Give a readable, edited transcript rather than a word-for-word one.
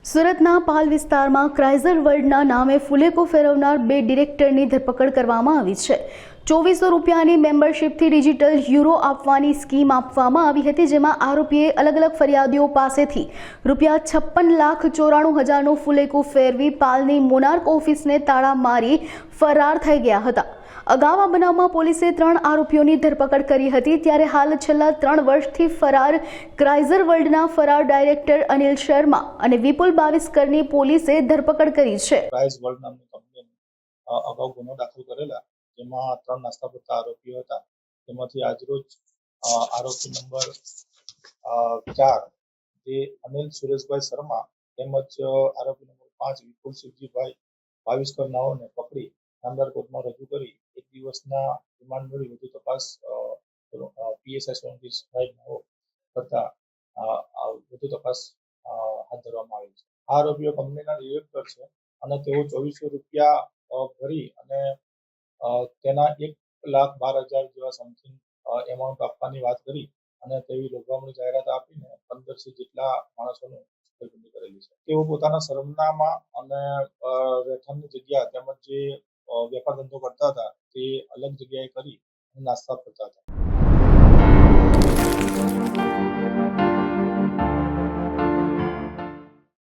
સુરતના પાલ વિસ્તારમાં ક્રાઇઝર વર્લ્ડના નામે ફુલેકો ફેરવનાર બે ડિરેક્ટરની ધરપકડ કરવામાં આવી છે। 2400 રૂપિયાની મેમ્બરશિપથી ડિજિટલ યુરો આપવાની સ્કીમ આપવામાં આવી હતી, જેમાં આરોપીએ અલગ અલગ ફરિયાદીઓ પાસેથી ₹56,94,000નો ફુલેકો ફેરવી પાલની મોનાર્ક ઓફિસને તાળા મારી ફરાર થઈ ગયા હતા। અગાઉ આ બનાવમાં પોલીસે 3 આરોપીઓની ધરપકડ કરી હતી, ત્યારે હાલ છેલ્લા 3 વર્ષથી ફરાર ક્રાઇઝર વર્લ્ડના ફરાર ડાયરેક્ટર અનિલ શર્મા અને વિપુલ બાવિસ્કરની પોલીસે ધરપકડ કરી છે। ક્રાઇઝ વર્લ્ડ નામની કંપની અગાઉ ગુનો દાખલ કરેલા, જેમાં 3 નાસ્તાપત્તા આરોપીઓ હતા। તેમાંથી આજરોજ આરોપી નંબર 4 જે અનિલ સુરેશભાઈ શર્મા તેમજ આરોપી નંબર 5 વિપુલ શિવજીભાઈ બાવિસ્કર નાઓને પકડી નામદાર કોર્ટમાં રજૂ કરી 1 દિવસના રિમાન્ડ મેળવી વધુ તપાસ પીએસઆઈ સોલંકી સાહેબ નાઓ કરતા વધુ તપાસ હાથ ધરવામાં આવી છે। આ આરોપીઓ કંપનીના ડિરેક્ટર છે અને તેઓ 2400 રૂપિયા ભરી અને તેના 1,12,000 જેવા સમથિંગ એમાઉન્ટ આપવાની વાત કરી અને તેવી લોભામણી જાહેરાત આપીને 1500 જેટલા માણસોને છેતરપિંડી કરેલી છે। તેઓ પોતાના સરનામા અને રહેઠાણની જગ્યા તેમજ જે વેપાર ધંધો કરતા હતા તે અલગ જગ્યાએ કરી નાસ્તા કરતા હતા।